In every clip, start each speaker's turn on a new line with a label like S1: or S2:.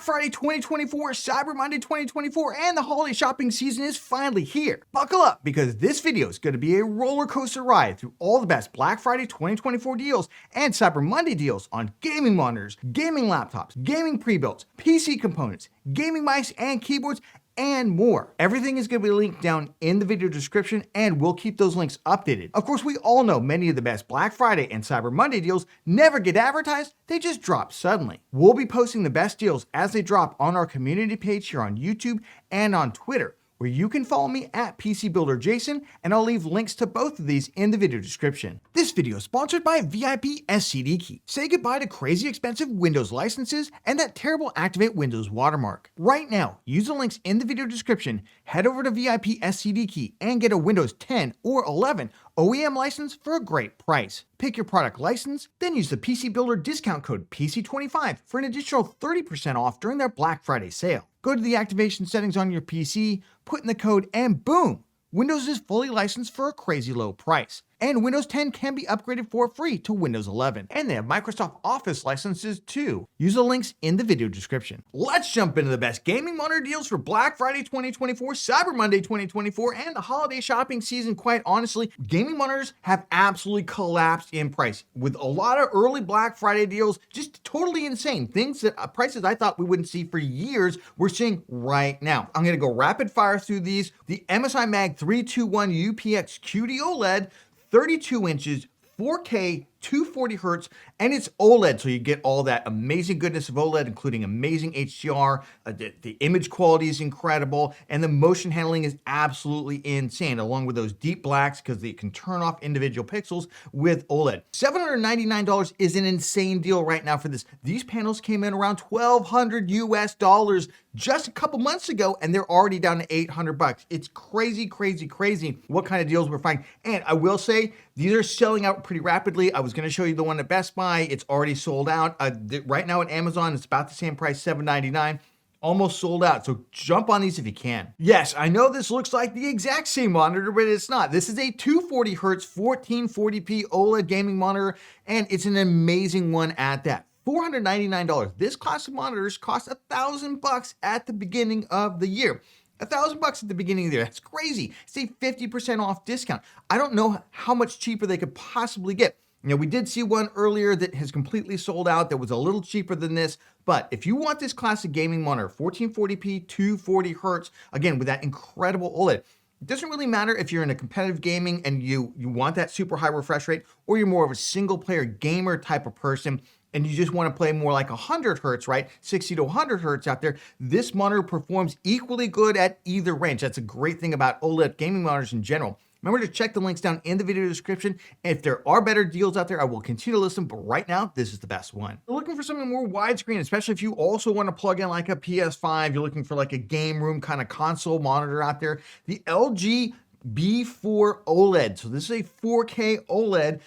S1: Black Friday 2024, Cyber Monday 2024, and the holiday shopping season is finally here. Buckle up because this video is going to be a roller coaster ride through all the best Black Friday 2024 deals and Cyber Monday deals on gaming monitors, gaming laptops, gaming pre-builts, PC components, gaming mice and keyboards, and more. Everything is going to be linked down in the video description, and we'll keep those links updated. Of course, we all know many of the best Black Friday and Cyber Monday deals never get advertised, they just drop suddenly. We'll be posting the best deals as they drop on our community page here on YouTube and on Twitter, where you can follow me at PC Builder Jason, and I'll leave links to both of these in the video description. This video is sponsored by VIP SSD Key. Say goodbye to crazy expensive Windows licenses and that terrible Activate Windows watermark. Right now, use the links in the video description, head over to VIP SSD Key and get a Windows 10 or 11 OEM license for a great price. Pick your product license, then use the PC Builder discount code PC25 for an additional 30% off during their Black Friday sale. Go to the activation settings on your PC, put in the code, and boom! Windows is fully licensed for a crazy low price. And Windows 10 can be upgraded for free to Windows 11. And they have Microsoft Office licenses too. Use the links in the video description. Let's jump into the best gaming monitor deals for Black Friday 2024, Cyber Monday 2024, and the holiday shopping season. Quite honestly, gaming monitors have absolutely collapsed in price, with a lot of early Black Friday deals just totally insane. Things that prices I thought we wouldn't see for years, we're seeing right now. I'm gonna go rapid fire through these. The MSI Mag 321 UPX QD-OLED, 32 inches, 4K, 240 hertz, and it's OLED, so you get all that amazing goodness of OLED, including amazing HDR. The image quality is incredible, and the motion handling is absolutely insane, along with those deep blacks, because they can turn off individual pixels with OLED. $799 is an insane deal right now for this. These panels came in around $1,200 US just a couple months ago, and they're already down to $800. It's crazy, crazy, crazy what kind of deals we're finding. And I will say, these are selling out pretty rapidly. I was going to show you the one at Best Buy. It's already sold out. Right now at Amazon, it's about the same price, $799. Almost sold out, so jump on these if you can. Yes, I know this looks like the exact same monitor, but it's not. This is a 240 hertz 1440p OLED gaming monitor, and it's an amazing one at that. $499. This class of monitors cost $1,000 at the beginning of the year. $1,000 at the beginning of the year. That's crazy. It's a 50% off discount. I don't know how much cheaper they could possibly get. You know, we did see one earlier that has completely sold out that was a little cheaper than this, but if you want this class of gaming monitor, 1440p, 240 hertz, again, with that incredible OLED, it doesn't really matter if you're in a competitive gaming and you want that super high refresh rate, or you're more of a single player gamer type of person and you just want to play more like 100 hertz, right? 60 to 100 hertz out there. This monitor performs equally good at either range. That's a great thing about OLED gaming monitors in general. Remember to check the links down in the video description. And if there are better deals out there, I will continue to list them, but right now, this is the best one. You're looking for something more widescreen, especially if you also want to plug in like a PS5, you're looking for like a game room kind of console monitor out there. The LG B4 OLED. So this is a 4K OLED,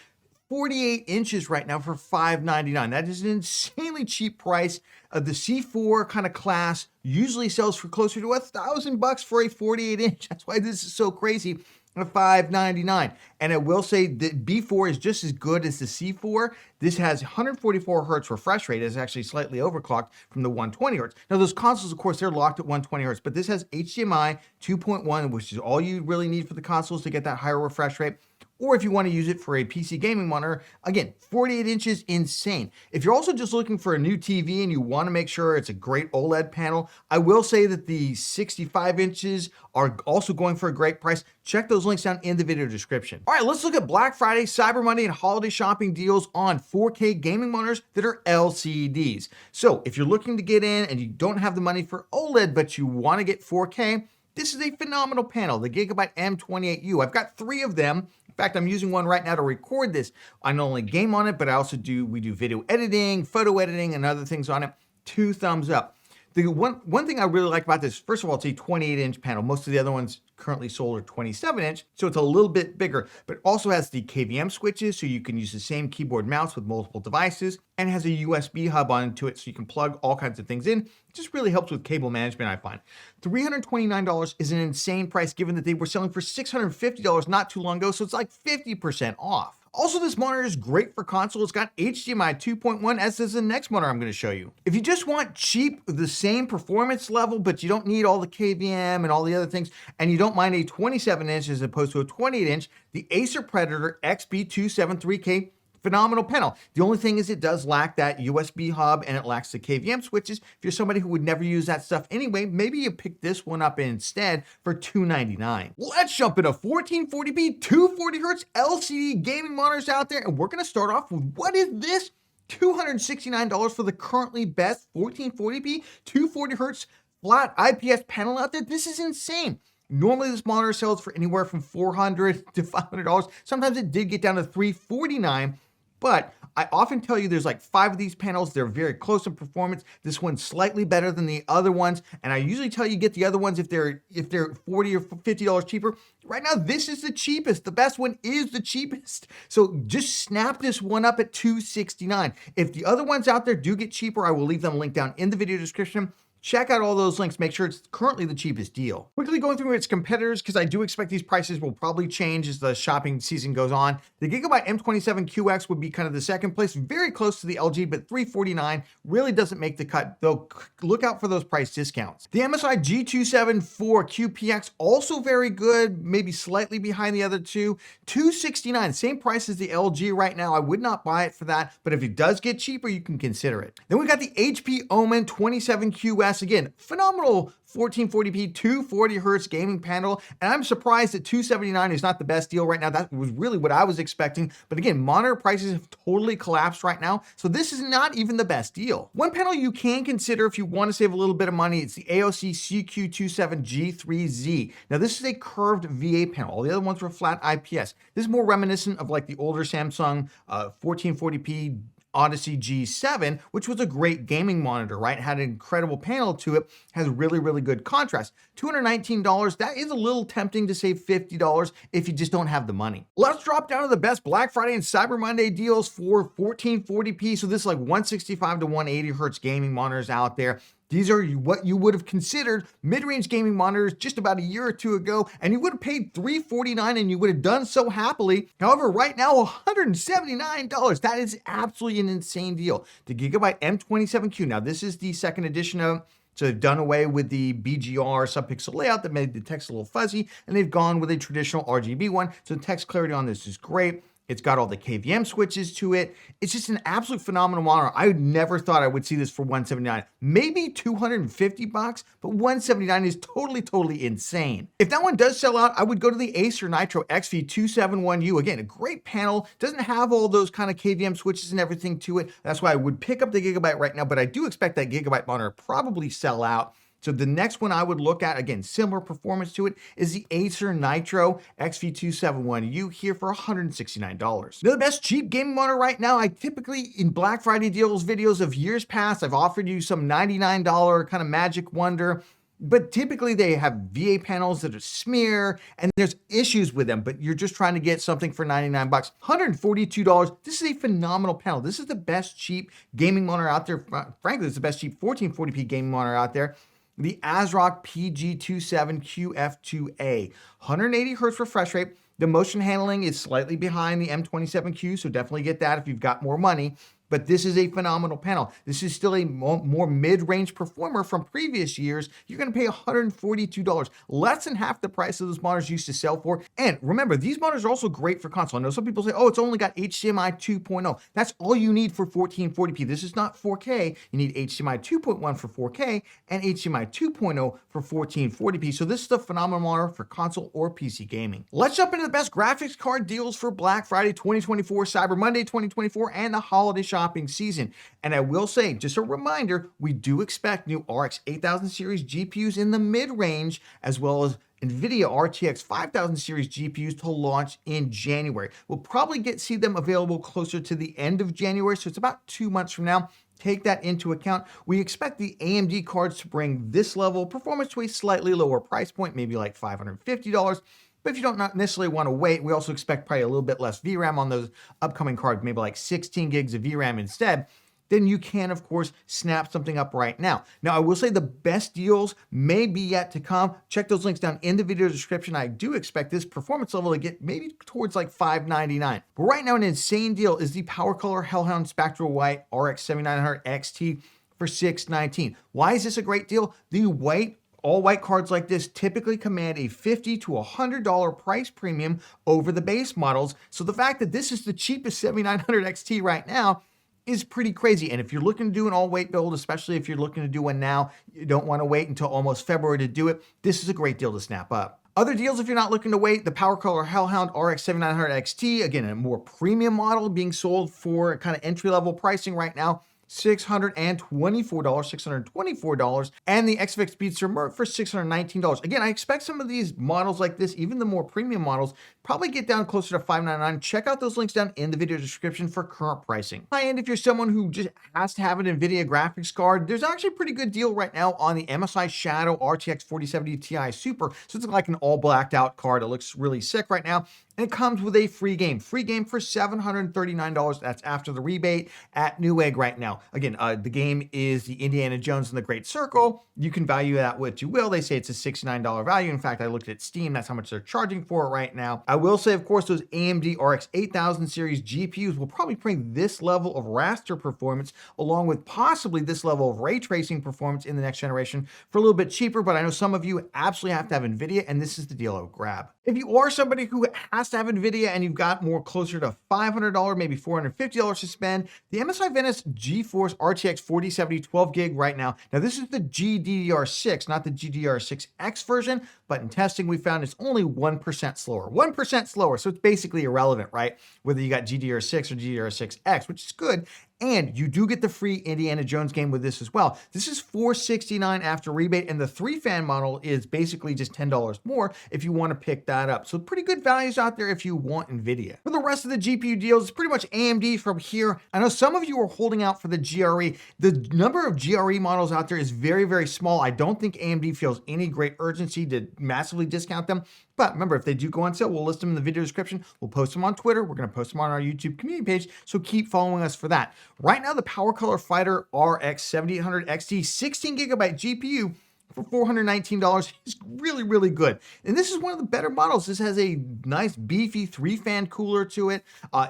S1: 48 inches right now for $599. That is an insanely cheap price. The C4 kind of class usually sells for closer to $1,000 for a 48 inch. That's why this is so crazy. $599. And I will say that B4 is just as good as the C4. This has 144 hertz refresh rate. It's actually slightly overclocked from the 120 hertz. Now those consoles, of course, they're locked at 120 hertz, but this has HDMI 2.1, which is all you really need for the consoles to get that higher refresh rate. Or if you want to use it for a PC gaming monitor, again, 48 inches, insane. If you're also just looking for a new TV and you want to make sure it's a great OLED panel, I will say that the 65 inches are also going for a great price. Check those links down in the video description. All right, let's look at Black Friday, Cyber Monday, and holiday shopping deals on 4K gaming monitors that are LCDs. So if you're looking to get in and you don't have the money for OLED, but you want to get 4K, this is a phenomenal panel, the Gigabyte M28U. I've got 3 of them. In fact, I'm using one right now to record this. I not only game on it, but I also do video editing, photo editing, and other things on it. 2 thumbs up. The one thing I really like about this, first of all, it's a 28-inch panel. Most of the other ones currently sold are 27-inch, so it's a little bit bigger, but it also has the KVM switches, so you can use the same keyboard mouse with multiple devices, and has a USB hub onto it, so you can plug all kinds of things in. It just really helps with cable management, I find. $329 is an insane price, given that they were selling for $650 not too long ago, so it's like 50% off. Also, this monitor is great for console. It's got HDMI 2.1, as is the next monitor I'm going to show you. If you just want cheap, the same performance level, but you don't need all the KVM and all the other things, and you don't mind a 27-inch as opposed to a 28-inch, the Acer Predator XB273K, phenomenal panel. The only thing is it does lack that USB hub and it lacks the KVM switches. If you're somebody who would never use that stuff anyway, maybe you pick this one up instead for $299. Let's jump into 1440p, 240Hz LCD gaming monitors out there, and we're gonna start off with, what is this? $269 for the currently best 1440p, 240Hz flat IPS panel out there. This is insane. Normally this monitor sells for anywhere from $400 to $500. Sometimes it did get down to $349. But I often tell you there's like 5 of these panels. They're very close in performance. This one's slightly better than the other ones. And I usually tell you get the other ones if they're $40 or $50 cheaper. Right now, this is the cheapest. The best one is the cheapest. So just snap this one up at $269. If the other ones out there do get cheaper, I will leave them linked down in the video description. Check out all those links, make sure it's currently the cheapest deal. Quickly going through its competitors, because I do expect these prices will probably change as the shopping season goes on. The Gigabyte M27QX would be kind of the second place, very close to the LG, but $349 really doesn't make the cut, though look out for those price discounts. The MSI G274QPX, also very good, maybe slightly behind the other two. $269, same price as the LG right now. I would not buy it for that, but if it does get cheaper, you can consider it. Then we got the HP Omen 27QS. Again, phenomenal 1440p, 240Hz gaming panel, and I'm surprised that $279 is not the best deal right now. That was really what I was expecting, but again, monitor prices have totally collapsed right now, so this is not even the best deal. One panel you can consider if you want to save a little bit of money, it's the AOC CQ27G3Z. Now, this is a curved VA panel. All the other ones were flat IPS. This is more reminiscent of like the older Samsung 1440p Odyssey G7, which was a great gaming monitor, right? It had an incredible panel to it, has really, really good contrast. $219, that is a little tempting to save $50 if you just don't have the money. Let's drop down to the best Black Friday and Cyber Monday deals for 1440p. So this is like 165 to 180 Hertz gaming monitors out there. These are what you would have considered mid-range gaming monitors just about a year or two ago, and you would have paid $349 and you would have done so happily. However, right now, $179. That is absolutely an insane deal. The Gigabyte M27Q. Now, this is the second edition of, so they've done away with the BGR subpixel layout that made the text a little fuzzy, and they've gone with a traditional RGB one. So the text clarity on this is great. It's got all the KVM switches to it. It's just an absolute phenomenal monitor. I never thought I would see this for $179. Maybe $250, but $179 is totally insane. If that one does sell out, I would go to the Acer Nitro XV271U. Again, a great panel. Doesn't have all those kind of KVM switches and everything to it. That's why I would pick up the Gigabyte right now, but I do expect that Gigabyte monitor probably sell out. So the next one I would look at, again, similar performance to it, is the Acer Nitro XV271U here for $169. Now, the best cheap gaming monitor right now, I typically, in Black Friday deals videos of years past, I've offered you some $99 kind of magic wonder, but typically they have VA panels that are smear and there's issues with them, but you're just trying to get something for 99 bucks. $142. This is a phenomenal panel. This is the best cheap gaming monitor out there. Frankly, it's the best cheap 1440p gaming monitor out there. The ASRock PG27QF2A, 180 Hz refresh rate. The motion handling is slightly behind the M27Q, so definitely get that if you've got more money. But this is a phenomenal panel. This is still a more mid-range performer from previous years. You're going to pay $142, less than half the price of those monitors used to sell for. And remember, these monitors are also great for console. I know some people say, oh, it's only got HDMI 2.0. That's all you need for 1440p. This is not 4K. You need HDMI 2.1 for 4K and HDMI 2.0 for 1440p. So this is a phenomenal monitor for console or PC gaming. Let's jump into the best graphics card deals for Black Friday 2024, Cyber Monday 2024, and the holiday shopping season. And I will say, just a reminder, we do expect new RX 8000 series GPUs in the mid-range, as well as NVIDIA RTX 5000 series GPUs to launch in January. We'll probably see them available closer to the end of January, so it's about 2 months from now. Take that into account. We expect the AMD cards to bring this level of performance to a slightly lower price point, maybe like $550. But if you don't not necessarily want to wait, we also expect probably a little bit less VRAM on those upcoming cards, maybe like 16 gigs of VRAM instead. then you can, of course, snap something up right now. Now, I will say the best deals may be yet to come. Check those links down in the video description. I do expect this performance level to get maybe towards like $599. But right now, an insane deal is the Power Color Hellhound Spectral White RX 7900 XT for $619. Why is this a great deal? The all white cards like this typically command a $50 to $100 price premium over the base models. So the fact that this is the cheapest 7900 XT right now is pretty crazy. And if you're looking to do an all weight build, especially if you're looking to do one now, you don't want to wait until almost February to do it, this is a great deal to snap up. Other deals, if you're not looking to wait, the Power Color Hellhound RX 7900 XT, again, a more premium model being sold for kind of entry-level pricing right now, $624, and the XFX Speedster Merc for $619. Again, I expect some of these models like this, even the more premium models, probably get down closer to $599. Check out those links down in the video description for current pricing. High-end, if you're someone who just has to have an NVIDIA graphics card, there's actually a pretty good deal right now on the MSI Shadow RTX 4070 Ti Super. So it's like an all blacked out card. It looks really sick right now. And it comes with a free game for $739. That's after the rebate at Newegg right now. Again, the game is the Indiana Jones and the Great Circle. You can value that what you will. They say it's a $69 value. In fact, I looked at Steam. That's how much they're charging for it right now. I will say, of course, those AMD RX 8000 series GPUs will probably bring this level of raster performance along with possibly this level of ray tracing performance in the next generation for a little bit cheaper. But I know some of you absolutely have to have NVIDIA, and this is the deal I would grab. If you are somebody who has to have NVIDIA and you've got more closer to $500, maybe $450 to spend, the MSI Venice GeForce RTX 4070 12 gig right now. Now, this is the GDDR6, not the GDDR6X version, but in testing, we found it's only 1% slower. 1% slower, so it's basically irrelevant, right? Whether you got GDDR6 or GDDR6X, which is good. And you do get the free Indiana Jones game with this as well. This is $469 after rebate, and the 3-fan model is basically just $10 more if you want to pick that up. So pretty good values out there if you want NVIDIA. For the rest of the GPU deals, it's pretty much AMD from here. I know some of you are holding out for the GRE. The number of GRE models out there is very, very small. I don't think AMD feels any great urgency to massively discount them. But remember, if they do go on sale, we'll list them in the video description. We'll post them on Twitter. We're going to post them on our YouTube community page. So keep following us for that. Right now, the Power Color Fighter RX 7800 XT 16 gigabyte GPU for $419 is really, really good. And this is one of the better models. This has a nice beefy 3-fan cooler to it.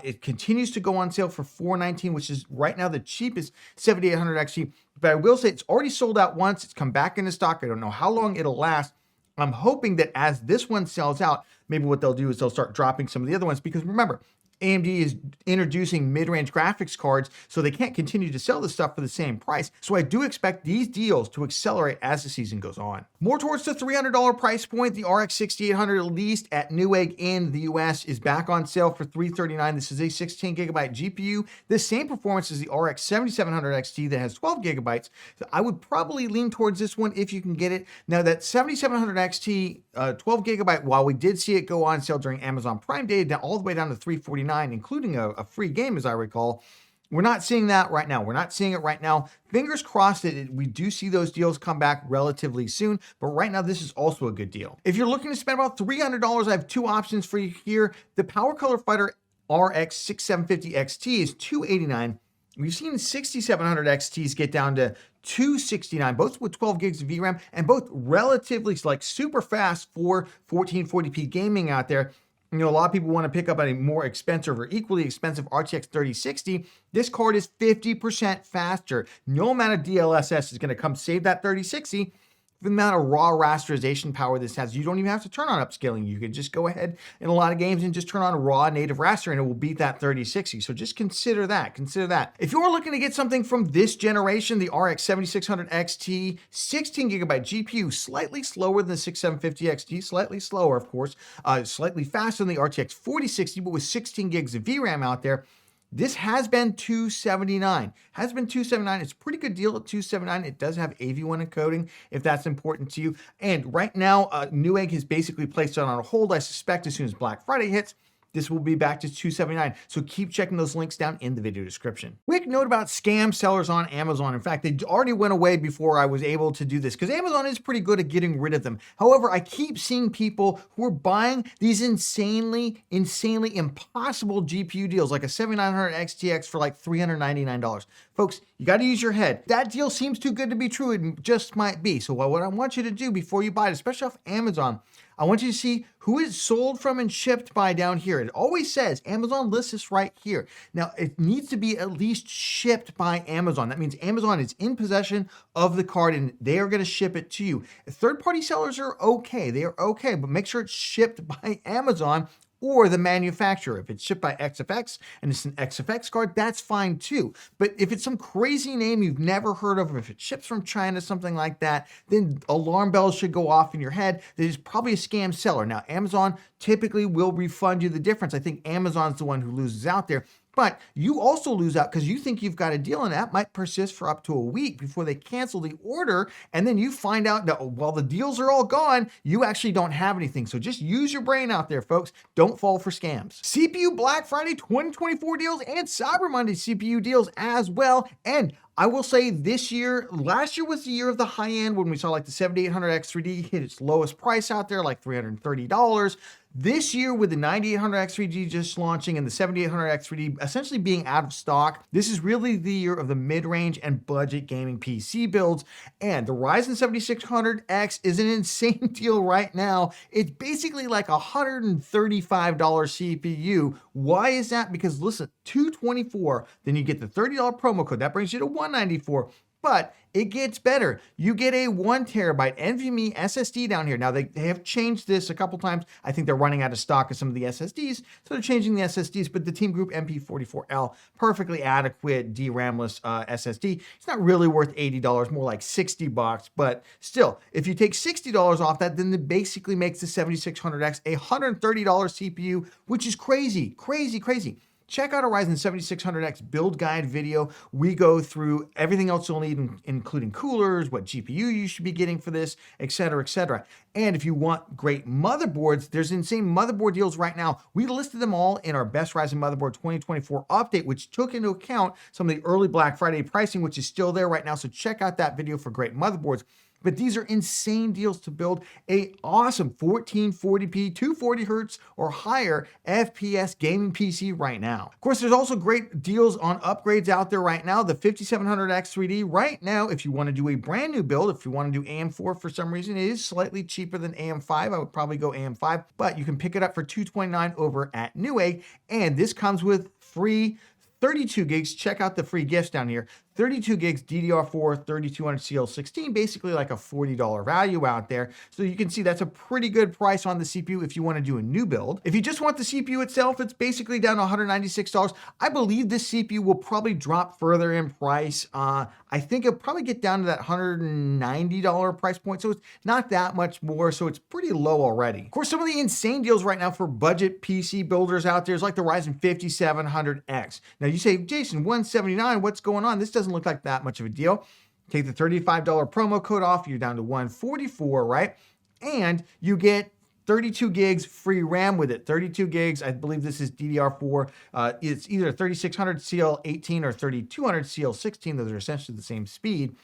S1: It continues to go on sale for $419, which is right now the cheapest 7800 XT. But I will say it's already sold out once. It's come back into stock. I don't know how long it'll last. I'm hoping that as this one sells out, maybe what they'll do is they'll start dropping some of the other ones, because remember, AMD is introducing mid-range graphics cards, so they can't continue to sell this stuff for the same price. So I do expect these deals to accelerate as the season goes on. More towards the $300 price point, the RX 6800, at least at Newegg in the US, is back on sale for $339. This is a 16 gigabyte GPU. The same performance as the RX 7700 XT that has 12 gigabytes. So I would probably lean towards this one if you can get it. Now that 7700 XT 12 gigabyte, while we did see it go on sale during Amazon Prime Day, down all the way down to $349, including a free game, as I recall. We're not seeing that right now. We're not seeing it right now. Fingers crossed that we do see those deals come back relatively soon, but right now this is also a good deal. If you're looking to spend about $300, I have two options for you here. The Power Color Fighter RX 6750 XT is $289. We've seen 6700 XTs get down to $269, both with 12 gigs of VRAM and both relatively like super fast for 1440p gaming out there. You know, a lot of people want to pick up a more expensive or equally expensive RTX 3060. This card is 50% faster. No amount of DLSS is going to come save that 3060. The amount of raw rasterization power this has, you don't even have to turn on upscaling. You could just go ahead in a lot of games and just turn on raw native raster and it will beat that 3060. So just consider that. Consider that. If you're looking to get something from this generation, the RX 7600 XT 16 gigabyte GPU, slightly slower than the 6750 XT, slightly slower, of course, slightly faster than the RTX 4060, but with 16 gigs of VRAM out there. This has been $279. It's a pretty good deal at $279. It does have AV1 encoding if that's important to you. And right now, Newegg has basically placed it on hold. I suspect as soon as Black Friday hits, this will be back to $279. So keep checking those links down in the video description. Quick note about scam sellers on Amazon. In fact, they already went away before I was able to do this because Amazon is pretty good at getting rid of them. However, I keep seeing people who are buying these insanely impossible GPU deals like a 7900 XTX for like $399. Folks, You got to use your head. That deal seems too good to be true. It just might be. So what I want you to do before you buy it, especially off Amazon, I want you to see who it's sold from and shipped by down here. It always says Amazon lists this right here. Now, it needs to be at least shipped by Amazon. That means Amazon is in possession of the card and they are going to ship it to you. Third-party sellers are okay. They are okay, but make sure it's shipped by Amazon or the manufacturer. If it's shipped by XFX and it's an XFX card, that's fine too. But if it's some crazy name you've never heard of, or if it ships from China, something like that, then alarm bells should go off in your head. That is probably a scam seller. Now, Amazon typically will refund you the difference. I think Amazon's the one who loses out there. But you also lose out because you think you've got a deal, and that might persist for up to a week before they cancel the order. And then you find out that while the deals are all gone, you actually don't have anything. So just use your brain out there, folks. Don't fall for scams. CPU Black Friday 2024 deals and Cyber Monday CPU deals as well. And I will say last year was the year of the high end when we saw like the 7800X3D hit its lowest price out there, like $330. This year, with the 9800X3D just launching and the 7800X3D essentially being out of stock, this is really the year of the mid-range and budget gaming PC builds. And the Ryzen 7600X is an insane deal right now. It's basically like a $135 CPU. Why is that? Because listen, $224, then you get the $30 promo code. That brings you to $194. But it gets better. You get a 1 terabyte NVMe SSD down here. Now they have changed this a couple times. I think they're running out of stock of some of the SSDs, so they're changing the SSDs, but the Team Group MP44L, perfectly adequate DRAM-less SSD. It's not really worth $80, more like $60, but still, if you take $60 off that, then it basically makes the 7600X a $130 CPU, which is crazy, crazy, crazy. Check out our Ryzen 7600X build guide video. We go through everything else you'll need, including coolers, what GPU you should be getting for this, et cetera, et cetera. And if you want great motherboards, there's insane motherboard deals right now. We listed them all in our Best Ryzen Motherboard 2024 update, which took into account some of the early Black Friday pricing, which is still there right now. So check out that video for great motherboards. But these are insane deals to build a awesome 1440p, 240 hertz or higher FPS gaming PC right now. Of course, there's also great deals on upgrades out there right now. The 5700X3D right now, if you want to do a brand new build, if you want to do AM4 for some reason, it is slightly cheaper than AM5. I would probably go AM5, but you can pick it up for $229 over at Newegg. And this comes with free 32 gigs. Check out the free gifts down here. 32 gigs DDR4 3200CL16, basically like a $40 value out there. So you can see that's a pretty good price on the CPU if you want to do a new build. If you just want the CPU itself, it's basically down to $196. I believe this CPU will probably drop further in price. I think it'll probably get down to that $190 price point. So it's not that much more. So it's pretty low already. Of course, some of the insane deals right now for budget PC builders out there is like the Ryzen 5700X. Now you say, Jason, $179, what's going on? This doesn't look like that much of a deal. Take the $35 promo code off, you're down to $144, right? And you get 32 gigs free RAM with it. 32 gigs, I believe this is DDR4. It's either 3600CL18 or 3200CL16. Those are essentially the same speed.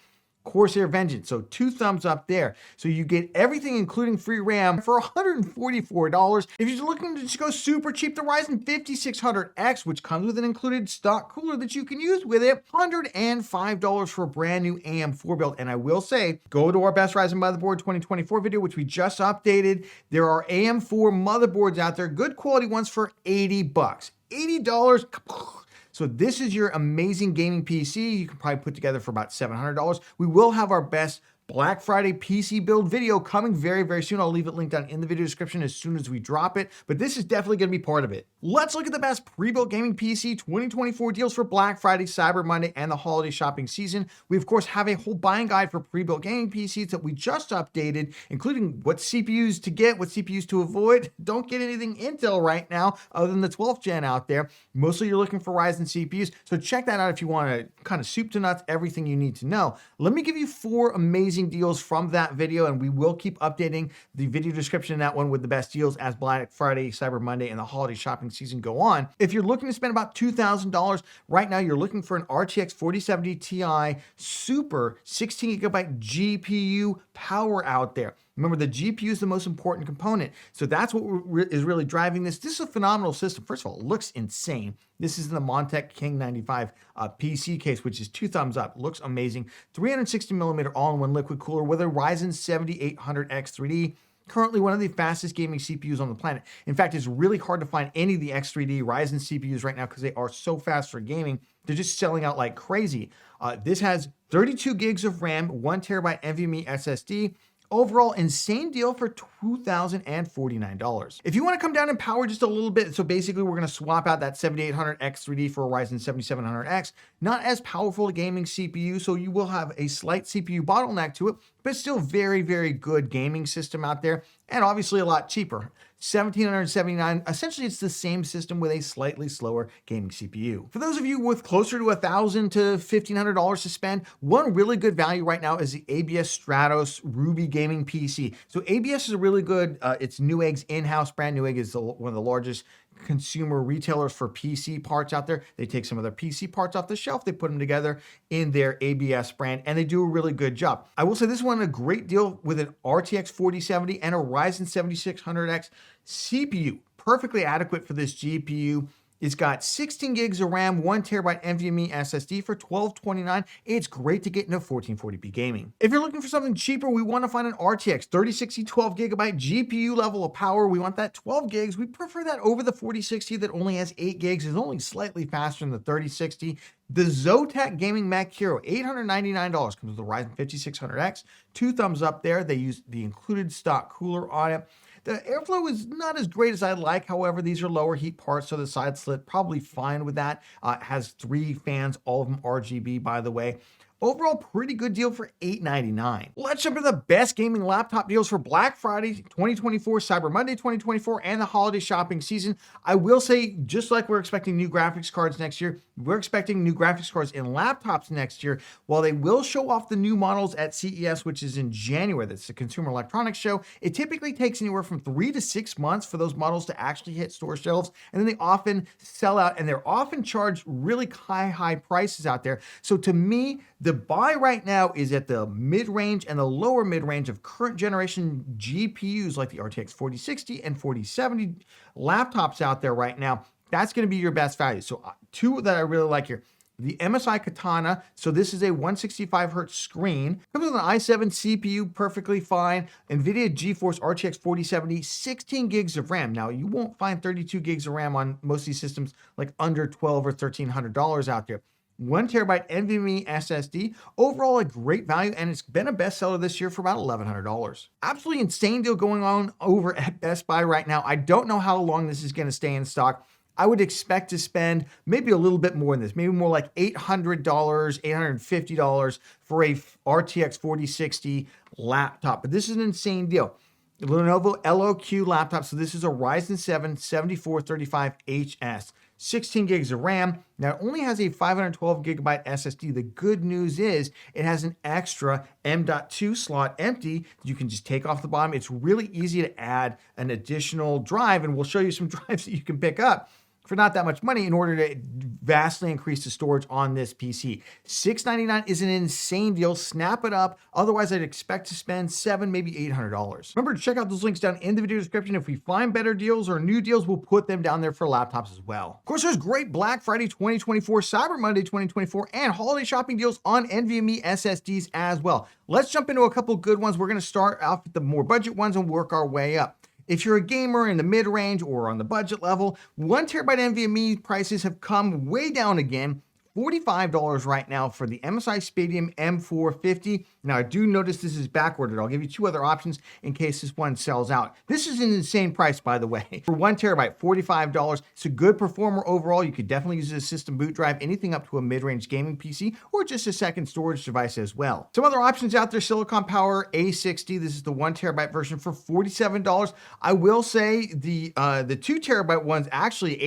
S1: Corsair Vengeance, so 2 thumbs up there. So you get everything including free RAM for $144. If you're looking to just go super cheap, the Ryzen 5600X, which comes with an included stock cooler that you can use with it, $105 for a brand new AM4 build. And I will say, go to our Best Ryzen Motherboard 2024 video, which we just updated. There are AM4 motherboards out there, good quality ones for $80. $80. So this is your amazing gaming PC. You can probably put together for about $700. We will have our best Black Friday PC build video coming very, very soon. I'll leave it linked down in the video description as soon as we drop it, but this is definitely going to be part of it. Let's look at the best pre-built gaming PC 2024 deals for Black Friday, Cyber Monday, and the holiday shopping season. We, of course, have a whole buying guide for pre-built gaming PCs that we just updated, including what CPUs to get, what CPUs to avoid. Don't get anything Intel right now other than the 12th gen out there. Mostly you're looking for Ryzen CPUs, so check that out if you want to kind of soup to nuts everything you need to know. Let me give you 4 amazing deals from that video, and we will keep updating the video description in that one with the best deals as Black Friday, Cyber Monday, and the holiday shopping season go on. If you're looking to spend about $2,000 right now, you're looking for an RTX 4070 Ti Super 16GB GPU power out there. Remember, the GPU is the most important component. So that's what is really driving this. This is a phenomenal system. First of all, it looks insane. This is in the Montech King 95 PC case, which is 2 thumbs up. Looks amazing. 360 millimeter all-in-one liquid cooler with a Ryzen 7800X 3D. Currently one of the fastest gaming CPUs on the planet. In fact, it's really hard to find any of the X3D Ryzen CPUs right now because they are so fast for gaming. They're just selling out like crazy. This has 32 gigs of RAM, 1 terabyte NVMe SSD. Overall, insane deal for $2,049. If you want to come down in power just a little bit, so basically we're going to swap out that 7800X 3D for a Ryzen 7700X. Not as powerful a gaming CPU, so you will have a slight CPU bottleneck to it, but still very, very good gaming system out there, and obviously a lot cheaper. $1,779. Essentially, it's the same system with a slightly slower gaming CPU. For those of you with closer to $1,000 to $1,500 to spend, one really good value right now is the ABS Stratos Ruby Gaming PC. So ABS is a really good, it's Newegg's in-house brand. Newegg is one of the largest consumer retailers for PC parts out there. They take some of their PC parts off the shelf, they put them together in their ABS brand, and they do a really good job. I will say this one a great deal with an RTX 4070 and a Ryzen 7600X CPU. Perfectly adequate for this GPU. It's got 16 gigs of RAM, 1 terabyte NVMe SSD for $1,229. It's great to get into 1440p gaming. If you're looking for something cheaper, we want to find an RTX 3060 12 gigabyte GPU level of power. We want that 12 gigs. We prefer that over the 4060 that only has 8 gigs. It's only slightly faster than the 3060. The Zotac Gaming Mac Hero, $899, comes with the Ryzen 5600X. 2 thumbs up there. They use the included stock cooler on it. The airflow is not as great as I'd like. However, these are lower heat parts, so the side slit probably fine with that. It has 3 fans, all of them RGB, by the way. Overall, pretty good deal for $899. Let's jump into the best gaming laptop deals for Black Friday 2024, Cyber Monday 2024, and the holiday shopping season. I will say, just like we're expecting new graphics cards next year, we're expecting new graphics cards in laptops next year. While they will show off the new models at CES, which is in January, that's the Consumer Electronics Show, it typically takes anywhere from 3 to 6 months for those models to actually hit store shelves, and then they often sell out, and they're often charged really high prices out there. So to me, the buy right now is at the mid-range and the lower mid-range of current generation GPUs like the RTX 4060 and 4070 laptops out there right now. That's going to be your best value. So 2 that I really like here. The MSI Katana, so this is a 165 hertz screen. Comes with an i7 CPU, perfectly fine. NVIDIA GeForce RTX 4070, 16 gigs of RAM. Now, you won't find 32 gigs of RAM on most of these systems like under $1,200 or $1,300 out there. 1 terabyte NVMe SSD. Overall, a great value, and it's been a bestseller this year for about $1,100. Absolutely insane deal going on over at Best Buy right now. I don't know how long this is going to stay in stock. I would expect to spend maybe a little bit more than this, maybe more like $800, $850 for a RTX 4060 laptop. But this is an insane deal. Lenovo LOQ laptop. So this is a Ryzen 7 7435HS. 16 gigs of RAM. Now, it only has a 512 gigabyte SSD. The good news is it has an extra M.2 slot empty that you can just take off the bottom. It's really easy to add an additional drive, and we'll show you some drives that you can pick up for not that much money in order to vastly increase the storage on this PC. $699 is an insane deal. Snap it up. Otherwise, I'd expect to spend $700, maybe $800. Remember to check out those links down in the video description. If we find better deals or new deals, we'll put them down there for laptops as well. Of course, there's great Black Friday 2024, Cyber Monday 2024, and holiday shopping deals on NVMe SSDs as well. Let's jump into a couple good ones. We're going to start off with the more budget ones and work our way up. If you're a gamer in the mid-range or on the budget level, 1 terabyte NVMe prices have come way down again. $45 right now for the MSI Spatium M450. Now, I do notice this is backordered. I'll give you 2 other options in case this one sells out. This is an insane price, by the way. For 1 terabyte, $45. It's a good performer overall. You could definitely use it as a system boot drive, anything up to a mid-range gaming PC, or just a second storage device as well. Some other options out there, Silicon Power A60. This is the 1 terabyte version for $47. I will say the 2 terabyte one's actually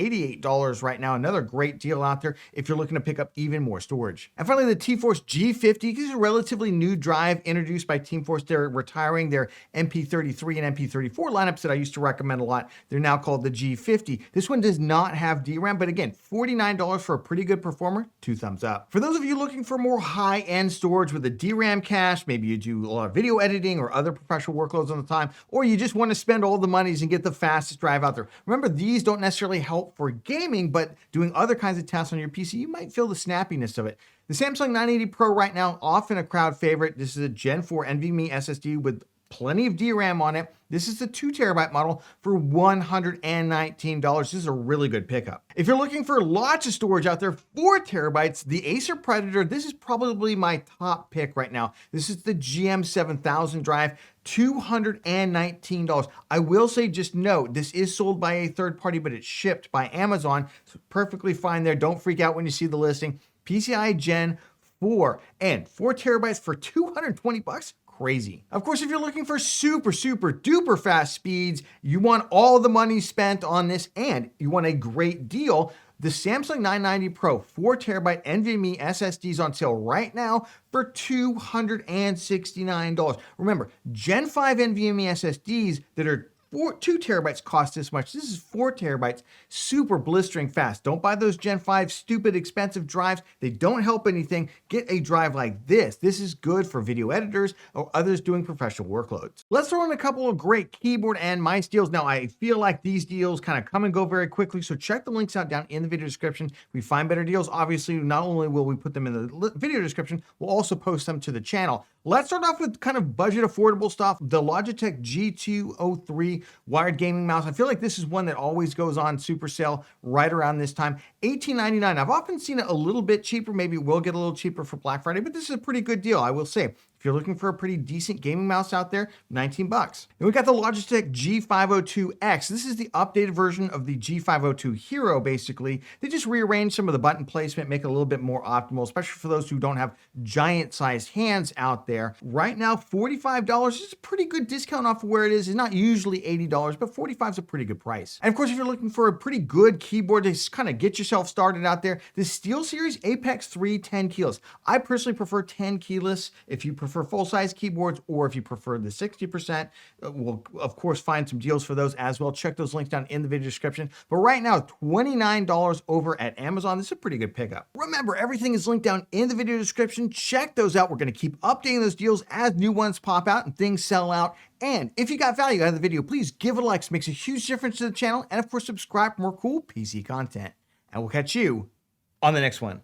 S1: $88 right now. Another great deal out there if you're looking to pick pick up even more storage. And finally, the T-Force G50 is a relatively new drive introduced by Team Force. They're retiring their MP33 and MP34 lineups that I used to recommend a lot. They're now called the G50. This one does not have DRAM, but again, $49 for a pretty good performer, 2 thumbs up. For those of you looking for more high-end storage with a DRAM cache, maybe you do a lot of video editing or other professional workloads on the time, or you just want to spend all the monies and get the fastest drive out there. Remember, these don't necessarily help for gaming, but doing other kinds of tasks on your PC, you might feel the snappiness of it. The Samsung 980 Pro right now, often a crowd favorite. This is a Gen 4 NVMe SSD with plenty of DRAM on it. This is the 2 terabyte model for $119. This is a really good pickup. If you're looking for lots of storage out there, 4 terabytes, the Acer Predator, this is probably my top pick right now. This is the GM7000 drive, $219. I will say, just note, this is sold by a third party, but it's shipped by Amazon. So perfectly fine there. Don't freak out when you see the listing. PCI Gen 4 and 4 terabytes for $220. Crazy. Of course, if you're looking for super duper fast speeds, you want all the money spent on this and you want a great deal, the Samsung 990 Pro 4 terabyte NVMe SSD is on sale right now for $269. Remember, Gen 5 NVMe SSDs that are 2 terabytes cost this much. This is 4 terabytes, super blistering fast. Don't buy those Gen 5 stupid expensive drives. They don't help anything. Get a drive like this. This is good for video editors or others doing professional workloads. Let's throw in a couple of great keyboard and mice deals. Now, I feel like these deals kind of come and go very quickly, so check the links out down in the video description. If we find better deals, obviously, not only will we put them in the video description, we'll also post them to the channel. Let's start off with kind of budget affordable stuff. The Logitech G203 wired gaming mouse. I feel like this is one that always goes on super sale right around this time. $18.99. I've often seen it a little bit cheaper. Maybe it will get a little cheaper for Black Friday, but this is a pretty good deal, I will say. If you're looking for a pretty decent gaming mouse out there, $19. And we got the Logitech G502X. This is the updated version of the G502 Hero, basically. They just rearranged some of the button placement, make it a little bit more optimal, especially for those who don't have giant-sized hands out there. Right now, $45 is a pretty good discount off of where it is. It's not usually $80, but $45 is a pretty good price. And of course, if you're looking for a pretty good keyboard to just kind of get yourself started out there, the SteelSeries Apex 3 10 keyless. I personally prefer 10 keyless. If you prefer full-size keyboards, or if you prefer the 60%, we'll of course find some deals for those as well. Check those links down in the video description. But right now, $29 over at Amazon. This is a pretty good pickup. Remember, everything is linked down in the video description. Check those out. We're going to keep updating those deals as new ones pop out and things sell out. And if you got value out of the video, please give it a like. It makes a huge difference to the channel. And of course, subscribe for more cool PC content. And we'll catch you on the next one.